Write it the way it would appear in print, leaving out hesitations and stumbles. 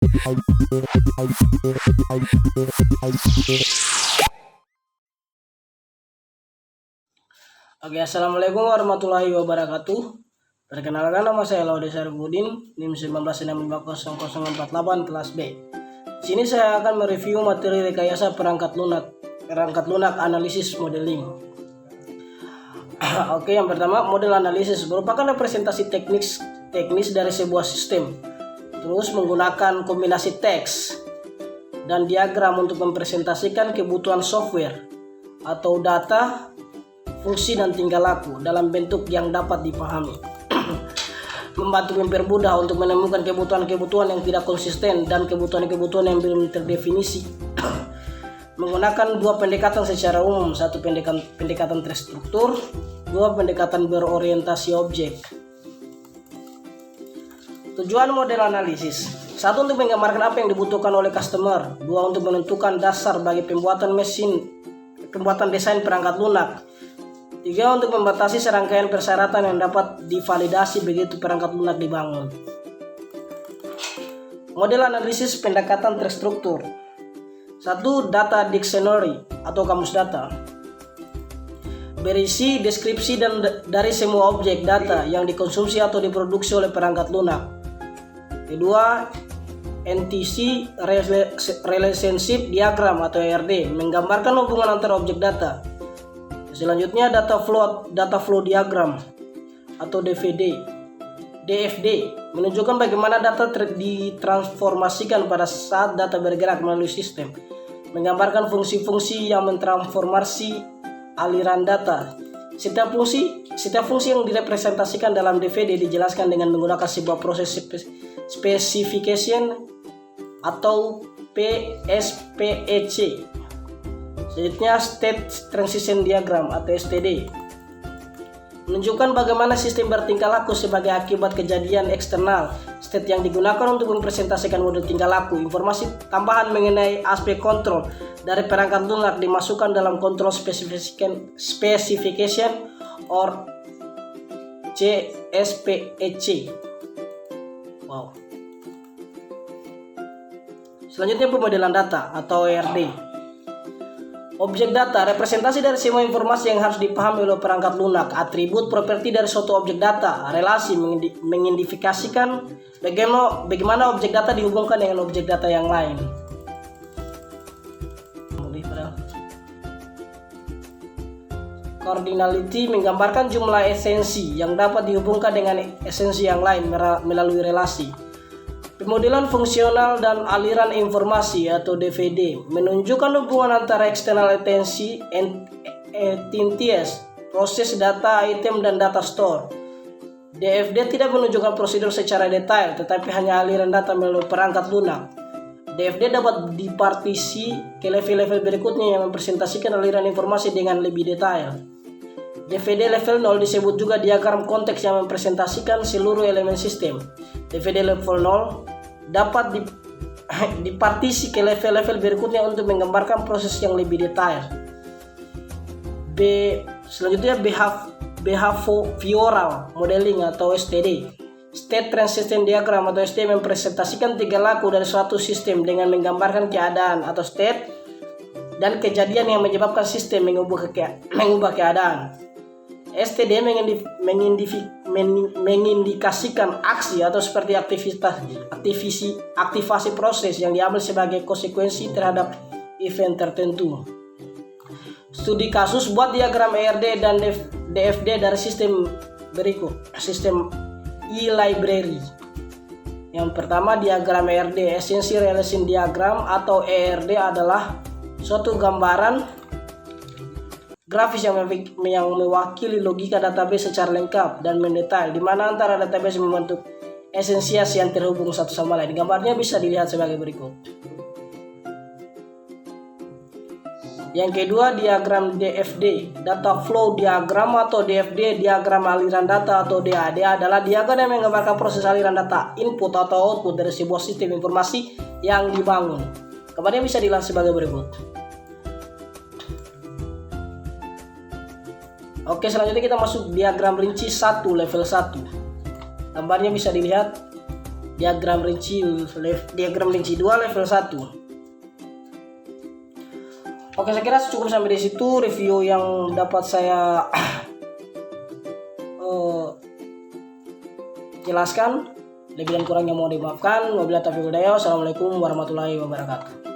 Oke, assalamualaikum warahmatullahi wabarakatuh. Perkenalkan, nama saya Laude Syarifudin, NIM 19650048 kelas B. Di sini saya akan mereview materi rekayasa perangkat lunak analisis modeling. Oke, yang pertama, model analisis merupakan representasi teknis dari sebuah sistem. Terus menggunakan kombinasi teks dan diagram untuk mempresentasikan kebutuhan software atau data, fungsi dan tingkah laku dalam bentuk yang dapat dipahami. Membantu mempermudah untuk menemukan kebutuhan-kebutuhan yang tidak konsisten dan kebutuhan-kebutuhan yang belum terdefinisi. Menggunakan dua pendekatan secara umum, satu pendekatan terstruktur, dua pendekatan berorientasi objek. Tujuan model analisis: satu, untuk menggambarkan apa yang dibutuhkan oleh customer. Dua, untuk menentukan dasar bagi pembuatan desain perangkat lunak. Tiga, untuk membatasi serangkaian persyaratan yang dapat divalidasi begitu perangkat lunak dibangun. Model analisis pendekatan terstruktur. Satu, data dictionary atau kamus data. Berisi deskripsi dari semua objek data yang dikonsumsi atau diproduksi oleh perangkat lunak. Kedua, NTC Relationship Diagram atau ERD, menggambarkan hubungan antara objek data. Selanjutnya, data flow diagram atau DFD menunjukkan bagaimana data ditransformasikan pada saat data bergerak melalui sistem. Menggambarkan fungsi-fungsi yang mentransformasi aliran data. Setiap fungsi yang direpresentasikan dalam DVD dijelaskan dengan menggunakan sebuah proses specification atau PSPEC. Selanjutnya, State Transition Diagram atau STD menunjukkan bagaimana sistem bertingkah laku sebagai akibat kejadian eksternal. State yang digunakan untuk mempresentasikan model tingkah laku. Informasi tambahan mengenai aspek kontrol dari perangkat lunak dimasukkan dalam Control Specification or CSPEC. Wow. Selanjutnya, pemodelan data atau ERD. Objek data, representasi dari semua informasi yang harus dipahami oleh perangkat lunak. Atribut, properti dari suatu objek data. Relasi, mengidentifikasikan bagaimana objek data dihubungkan dengan objek data yang lain. Cardinality, menggambarkan jumlah esensi yang dapat dihubungkan dengan esensi yang lain melalui relasi. Pemodelan fungsional dan aliran informasi atau DVD menunjukkan hubungan antara external entities, proses data, item, dan data store. DFD tidak menunjukkan prosedur secara detail, tetapi hanya aliran data melalui perangkat lunak. DFD dapat dipartisi ke level-level berikutnya yang mempresentasikan aliran informasi dengan lebih detail. DVD level 0 disebut juga diagram konteks yang mempresentasikan seluruh elemen sistem. DVD level 0 dapat dipartisi ke level-level berikutnya untuk menggambarkan proses yang lebih detail. Selanjutnya, Behavioral Modeling atau STD. State Transition Diagram atau STD mempresentasikan tingkah laku dari suatu sistem dengan menggambarkan keadaan atau state dan kejadian yang menyebabkan sistem mengubah keadaan. STD mengindikasikan aksi atau seperti aktivasi proses yang diambil sebagai konsekuensi terhadap event tertentu. Studi kasus, buat diagram ERD dan DFD dari sistem berikut. Sistem e-library. Yang pertama, diagram ERD, Essential Relation Diagram atau ERD adalah suatu gambaran grafis yang mewakili logika database secara lengkap dan mendetail, di mana antara database membentuk esensias yang terhubung satu sama lain. Gambarnya bisa dilihat sebagai berikut. Yang kedua, diagram DFD, Data Flow Diagram atau DFD, diagram aliran data atau DAD adalah diagram yang menggambarkan proses aliran data, input atau output dari sebuah sistem informasi yang dibangun. Gambarnya bisa dilihat sebagai berikut. Oke, selanjutnya kita masuk diagram rinci 1 level 1. Gambarnya bisa dilihat diagram rinci 2 level 1. Oke, saya kira cukup sampai di situ review yang dapat saya jelaskan. Lebih dan kurangnya mohon dimaafkan. Wabillahi taufiq wal hidayah. Wassalamualaikum warahmatullahi wabarakatuh.